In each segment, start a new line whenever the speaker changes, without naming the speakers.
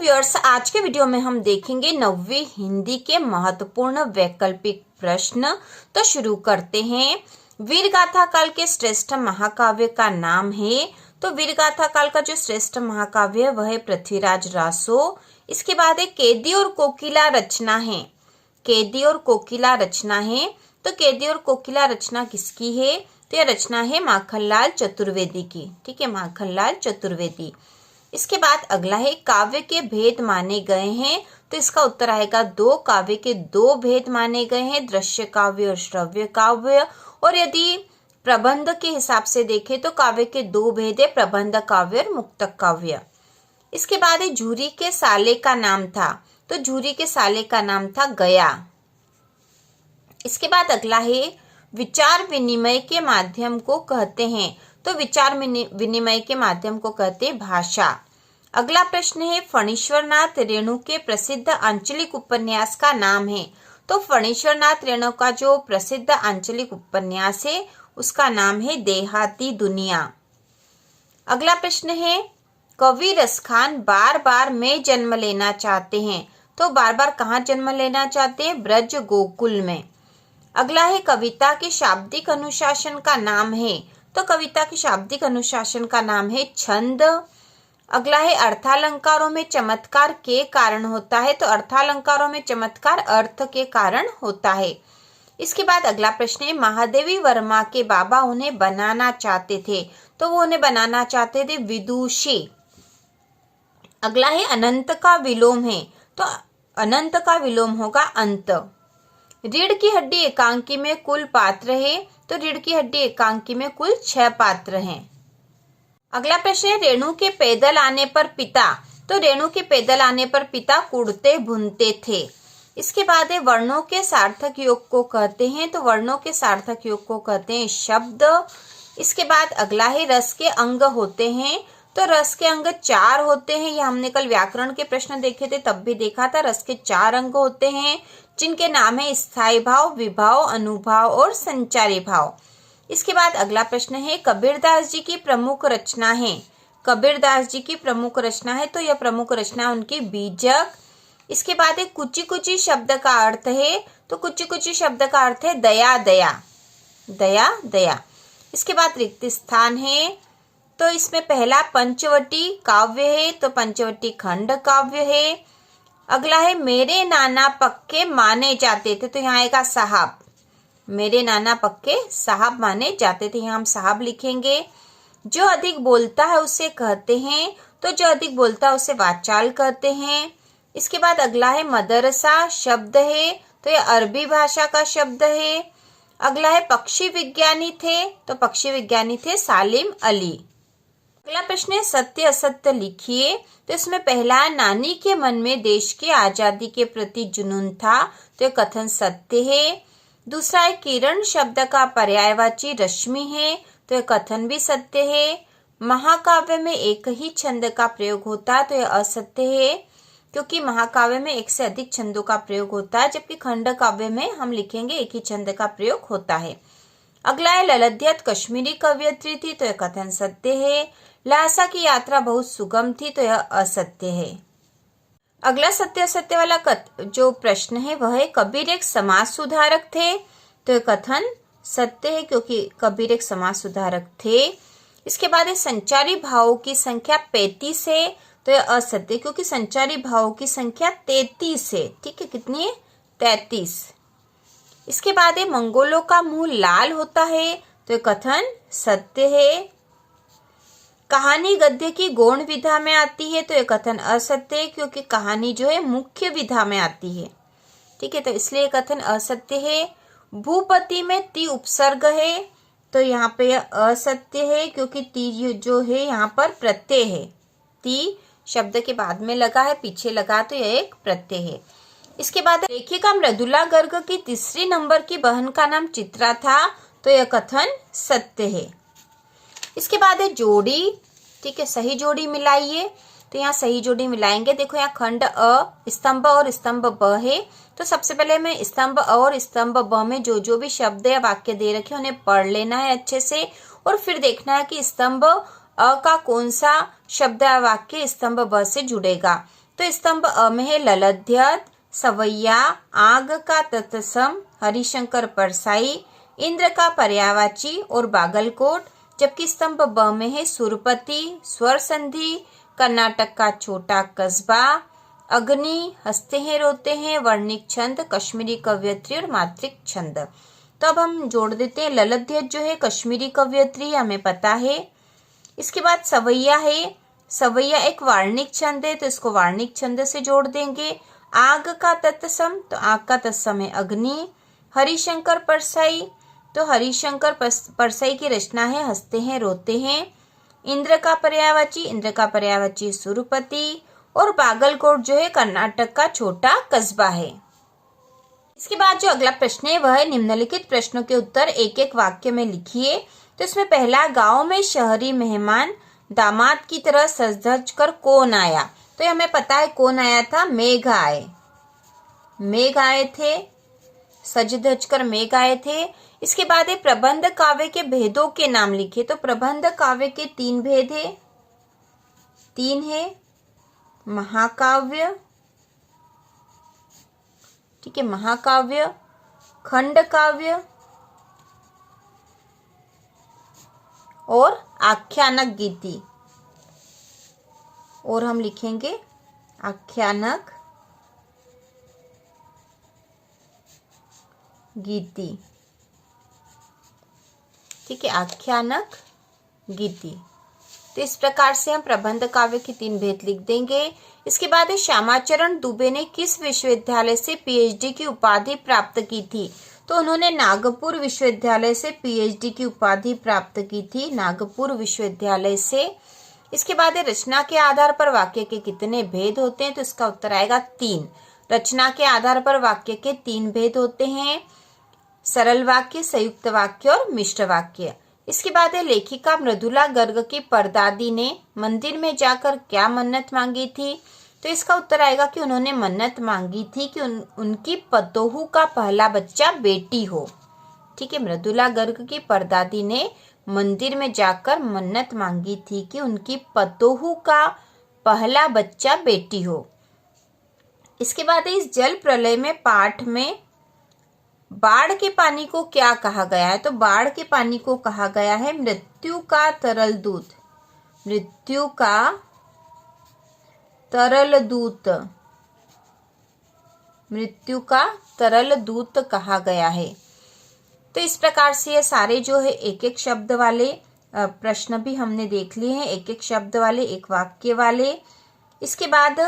Viewers, आज के video में हम देखेंगे 9वीं हिंदी के महत्वपूर्ण वैकल्पिक प्रश्न। तो शुरू करते हैं। वीरगाथा काल के श्रेष्ठ महाकाव्य का नाम है। तो वीरगाथा काल का जो श्रेष्ठ महाकाव्य है वह है पृथ्वीराज रासो। इसके बाद है कैदी और कोकिला रचना है। कैदी और कोकिला रचना है। तो कैदी और कोकिला रचना किसकी है? तो यह रचना है माखनलाल चतुर्वेदी की। ठीक है, माखनलाल चतुर्वेदी। इसके बाद अगला है काव्य के भेद माने गए हैं। तो इसका उत्तर आएगा 2। काव्य के 2 भेद माने गए हैं, दृश्य काव्य और श्रव्य काव्य। और यदि प्रबंध के हिसाब से देखें तो काव्य के 2 भेद है, प्रबंध काव्य और मुक्तक काव्य। इसके बाद है झूरी के साले का नाम था। तो झूरी के साले का नाम था गया। इसके बाद अगला है विचार विनिमय के माध्यम को कहते हैं। तो विचार विनिमय के माध्यम को कहते हैं भाषा। अगला प्रश्न है फणीश्वरनाथ रेणु के प्रसिद्ध आंचलिक उपन्यास का नाम है। तो फणीश्वरनाथ रेणु का जो प्रसिद्ध आंचलिक उपन्यास है उसका नाम है देहाती दुनिया। अगला प्रश्न है कवि रसखान बार बार में जन्म लेना चाहते हैं। तो बार बार कहाँ जन्म लेना चाहते हैं? ब्रज गोकुल में। अगला है कविता के शाब्दिक अनुशासन का नाम है। तो कविता के शाब्दिक अनुशासन का नाम है छंद। अगला है अर्थालंकारों में चमत्कार के कारण होता है। तो अर्थालंकारों में चमत्कार अर्थ के कारण होता है। इसके बाद अगला प्रश्न है महादेवी वर्मा के बाबा उन्हें बनाना चाहते थे। तो वो उन्हें बनाना चाहते थे विदुषी। अगला है अनंत का विलोम है। तो अनंत का विलोम होगा अंत। रीढ़ की हड्डी एकांकी में कुल पात्र है। तो रीढ़ की हड्डी एकांकी में कुल 6 पात्र हैं। अगला प्रश्न है रेणु के पैदल आने पर पिता। तो रेणु के पैदल आने पर पिता कुड़ते भुनते थे। इसके बाद है वर्णों के सार्थक योग को कहते हैं। तो वर्णों के सार्थक योग को कहते हैं शब्द। इसके बाद अगला है रस के अंग होते हैं। तो रस के अंग 4 होते हैं। यह हमने कल व्याकरण के प्रश्न देखे थे तब भी देखा था। रस के 4 अंग होते हैं जिनके नाम है स्थायी भाव, विभाव, अनुभाव और संचारी भाव। इसके बाद अगला प्रश्न है कबीरदास जी की प्रमुख रचना है। कबीरदास जी की प्रमुख रचना है। तो यह प्रमुख रचना उनकी बीजक। इसके बाद एक कुची कुची शब्द का अर्थ है। तो कुची कुची शब्द का अर्थ है दया दया, दया दया। इसके बाद रिक्त स्थान है। तो इसमें पहला पंचवटी काव्य है। तो पंचवटी खंड काव्य है। अगला है मेरे नाना पक्के माने जाते थे। तो यहाँ आएगा साहब। मेरे नाना पक्के साहब माने जाते थे। यहाँ हम साहब लिखेंगे। जो अधिक बोलता है उसे कहते हैं। तो जो अधिक बोलता है उसे वाचाल कहते हैं। इसके बाद अगला है मदरसा शब्द है। तो यह अरबी भाषा का शब्द है। अगला है पक्षी विज्ञानी थे। तो पक्षी विज्ञानी थे सालिम अली। अगला प्रश्न है सत्य असत्य लिखिए। तो इसमें पहला नानी के मन में देश की आजादी के प्रति जुनून था। तो यह कथन सत्य है। दूसरा है किरण शब्द का पर्यायवाची रश्मि है। तो यह कथन भी सत्य है। महाकाव्य में एक ही छंद का प्रयोग होता है। तो यह असत्य है क्योंकि महाकाव्य में एक से अधिक छंदों का प्रयोग होता है, जबकि खंड काव्य में हम लिखेंगे एक ही छंद का प्रयोग होता है। अगला है ललध्यत कश्मीरी कवयित्री थी। तो यह कथन सत्य है। ल्हासा की यात्रा बहुत सुगम थी। तो यह असत्य है। अगला सत्य असत्य वाला जो प्रश्न है वह है कबीर एक समाज सुधारक थे। तो यह कथन सत्य है क्योंकि कबीर एक समाज सुधारक थे। इसके बाद है संचारी भावों की संख्या 35 है। तो यह असत्य क्योंकि संचारी भावों की संख्या 33 है। ठीक है, कितनी है? 33। इसके बाद है मंगोलों का मुंह लाल होता है। तो यह कथन सत्य है। कहानी गद्य की गौण विधा में आती है। तो यह कथन असत्य है क्योंकि कहानी जो है मुख्य विधा में आती है। ठीक है, तो इसलिए कथन असत्य है। भूपति में ती उपसर्ग है। तो यहाँ पे यह असत्य है क्योंकि ती जो है यहाँ पर प्रत्यय है। ती शब्द के बाद में लगा है, पीछे लगा, तो यह एक प्रत्यय है। इसके बाद लेखिका मृदुला गर्ग की तीसरी नंबर की बहन का नाम चित्रा था। तो यह कथन सत्य है। इसके बाद है जोड़ी। ठीक है, सही जोड़ी मिलाइए। तो यहाँ सही जोड़ी मिलाएंगे। देखो यहाँ खंड अ, स्तंभ और स्तंभ ब है। तो सबसे पहले मैं स्तंभ अ और स्तंभ ब में जो जो भी शब्द या वाक्य दे रखे उन्हें पढ़ लेना है अच्छे से, और फिर देखना है कि स्तंभ अ का कौन सा शब्द या वाक्य स्तंभ ब से जुड़ेगा। तो स्तंभ अ में है ललध्यत, सवैया, आग का तत्सम, हरिशंकर परसाई, इंद्र का पर्यायवाची और बागलकोट। जबकि स्तंभ ब में है सुरपति, स्वर संधि, कर्नाटक का छोटा कस्बा, अग्नि, हंसते हैं रोते हैं, वर्णिक छंद, कश्मीरी कवयित्री और मात्रिक छंद। तो अब हम जोड़ देते हैं। ललध्यत जो है कश्मीरी कवयित्री, हमें पता है। इसके बाद सवैया है, सवैया एक वार्णिक छंद है, तो इसको वार्णिक छंद से जोड़ देंगे। आग का तत्सम, तो आग का तत्सम है अग्नि। हरिशंकर परसाई, तो हरिशंकर परसाई की रचना है हंसते हैं रोते हैं। इंद्र का पर्यायवाची, इंद्र का पर्यायवाची सुरपति। और बागलकोट जो है कर्नाटक का छोटा कस्बा है। इसके बाद जो अगला प्रश्न है वह है निम्नलिखित प्रश्नों के उत्तर एक एक वाक्य में लिखिए। तो इसमें पहला, गांव में शहरी मेहमान दामाद की तरह सज धज कर कौन आया? तो हमें पता है कौन आया था, मेघ आए, मेघ आए थे, सज धज कर मेघ आए थे। इसके बाद है प्रबंध काव्य के भेदों के नाम लिखे। तो प्रबंध काव्य के 3 भेद है, 3 है, महाकाव्य, ठीक है, महाकाव्य, खंड काव्य और आख्यानक गीति। और हम लिखेंगे आख्यानक गीति, ठीक है, आख्यानक गीति। तो इस प्रकार से हम प्रबंध काव्य के 3 भेद लिख देंगे। इसके बाद है श्यामाचरण दुबे ने किस विश्वविद्यालय से पीएचडी की उपाधि प्राप्त की थी? तो उन्होंने नागपुर विश्वविद्यालय से पीएचडी की उपाधि प्राप्त की थी, नागपुर विश्वविद्यालय से। इसके बाद है रचना के आधार पर वाक्य के कितने भेद होते हैं? तो इसका उत्तर आएगा 3। रचना के आधार पर वाक्य के 3 भेद होते हैं, सरल वाक्य, संयुक्त वाक्य और मिश्र वाक्य। इसके बाद है लेखिका मृदुला गर्ग की परदादी ने मंदिर में जाकर क्या मन्नत मांगी थी? तो इसका उत्तर आएगा कि उन्होंने मन्नत मांगी थी कि उनकी पतोहू का पहला बच्चा बेटी हो, ठीक है। मृदुला गर्ग की परदादी ने मंदिर में जाकर मन्नत मांगी थी कि उनकी पतोहू का पहला बच्चा बेटी हो। इसके बाद है इस जल प्रलय में पाठ में बाढ़ के पानी को क्या कहा गया है? तो बाढ़ के पानी को कहा गया है मृत्यु का तरल दूत, मृत्यु का तरल दूत, मृत्यु का तरल दूत कहा गया है। तो इस प्रकार से ये सारे जो है एक एक शब्द वाले प्रश्न भी हमने देख लिए हैं, एक एक शब्द वाले, एक वाक्य वाले। इसके बाद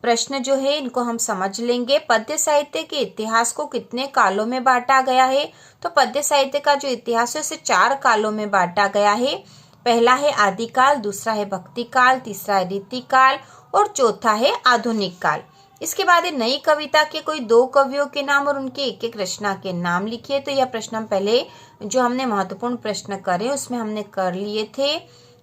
प्रश्न जो है इनको हम समझ लेंगे। पद्य साहित्य के इतिहास को कितने कालों में बांटा गया है? तो पद्य साहित्य का जो इतिहास है उसे 4 कालों में बांटा गया है। पहला है आदिकाल, दूसरा है भक्ति काल, तीसरा है रीतिकाल और चौथा है आधुनिक काल। इसके बाद नई कविता के कोई 2 कवियों के नाम और उनके एक एक रचना के नाम लिखिए। तो यह प्रश्न हम पहले जो हमने महत्वपूर्ण प्रश्न करे उसमें हमने कर लिए थे।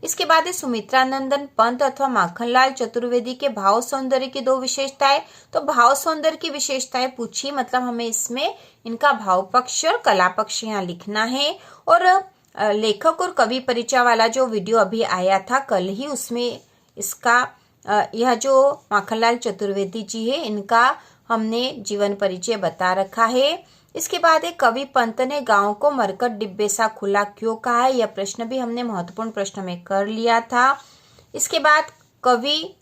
इसके बाद सुमित्रा नंदन पंत अथवा माखनलाल चतुर्वेदी के भाव सौंदर्य की 2 विशेषताएं। तो भाव सौंदर्य की विशेषताएं पूछी, मतलब हमें इसमें इनका भाव पक्ष और कला पक्ष यहाँ लिखना है। और लेखक और कवि परिचय वाला जो वीडियो अभी आया था कल ही, उसमें इसका यह जो माखनलाल चतुर्वेदी जी है इनका हमने जीवन परिचय बता रखा है। इसके बाद कवि पंत ने गांव को मरकट डिब्बे सा खुला क्यों कहा है? यह प्रश्न भी हमने महत्वपूर्ण प्रश्न में कर लिया था। इसके बाद कवि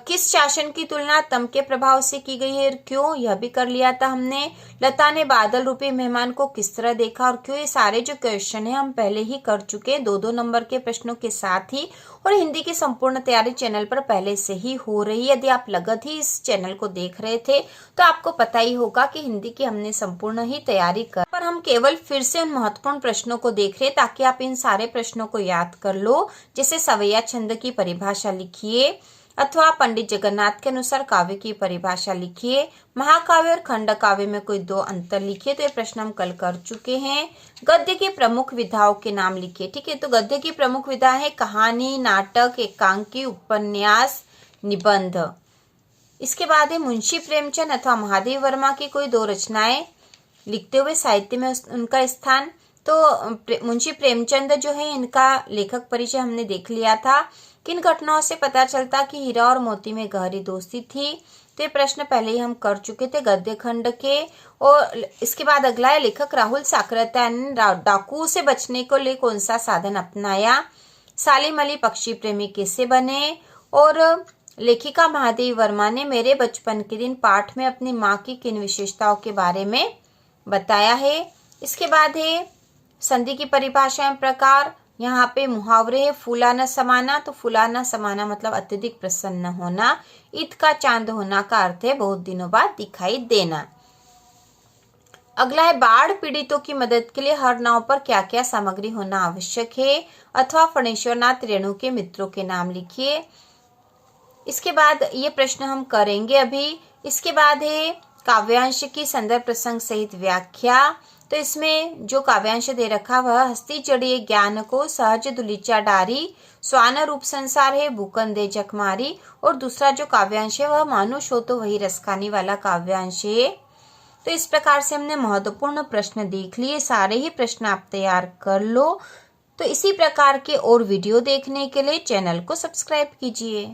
किस शासन की तुलना तम के प्रभाव से की गई है और क्यों? यह भी कर लिया था हमने। लता ने बादल रूपी मेहमान को किस तरह देखा और क्यों? ये सारे जो क्वेश्चन है हम पहले ही कर चुके हैं 2-2 नंबर के प्रश्नों के साथ ही। और हिंदी की संपूर्ण तैयारी चैनल पर पहले से ही हो रही है। यदि आप लगत ही इस चैनल को देख रहे थे तो आपको पता ही होगा कि हिंदी की हमने संपूर्ण ही तैयारी कर, पर हम केवल फिर से उन महत्वपूर्ण प्रश्नों को देख रहे ताकि आप इन सारे प्रश्नों को याद कर लो। जैसे सवैया छंद की परिभाषा लिखिए अथवा पंडित जगन्नाथ के अनुसार काव्य की परिभाषा लिखिए। महाकाव्य और खंड काव्य में कोई 2 अंतर लिखिए। तो ये प्रश्न हम कल कर चुके हैं। गद्य की प्रमुख विधाओं के नाम लिखिए, ठीक है। तो गद्य की प्रमुख विधा है कहानी, नाटक, एकांकी, उपन्यास, निबंध। इसके बाद है मुंशी प्रेमचंद अथवा महादेव वर्मा की कोई 2 रचनाएं लिखते हुए साहित्य में उनका स्थान। तो मुंशी प्रेमचंद जो है इनका लेखक परिचय हमने देख लिया था किन घटनाओं से पता चलता कि हीरा और मोती में गहरी दोस्ती थी? तो ये प्रश्न पहले ही हम कर चुके थे गद्य खंड के। और इसके बाद अगला है, लेखक राहुल साकरिया ने डाकू से बचने को लिए कौन सा साधन अपनाया? सालिम अली पक्षी प्रेमी कैसे बने? और लेखिका महादेवी वर्मा ने मेरे बचपन के दिन पाठ में अपनी माँ की किन विशेषताओं के बारे में बताया है? इसके बाद है संधि की परिभाषा एवं प्रकार। यहाँ पे मुहावरे है, फूला न समाना। तो फूला न समाना मतलब अत्यधिक प्रसन्न होना। ईद का चांद होना का अर्थ है बहुत दिनों बाद दिखाई देना। अगला है, बाढ़ पीड़ितों की मदद के लिए हर नाव पर क्या क्या सामग्री होना आवश्यक है? अथवा फणीश्वरनाथ रेणु के मित्रों के नाम लिखिए। इसके बाद ये प्रश्न हम करेंगे अभी। इसके बाद है काव्यांश की संदर्भ प्रसंग सहित व्याख्या। तो इसमें जो काव्यांश दे रखा वह हस्ती चढ़िए ज्ञान को, सहज दुलीचा डारी, स्वान रूप संसार है, भूकन दे जखमारी। और दूसरा जो काव्यांश है वह मानुष हो तो वही रसखानी वाला काव्यांश है। तो इस प्रकार से हमने महत्वपूर्ण प्रश्न देख लिए। सारे ही प्रश्न आप तैयार कर लो। तो इसी प्रकार के और वीडियो देखने के लिए चैनल को सब्सक्राइब कीजिए।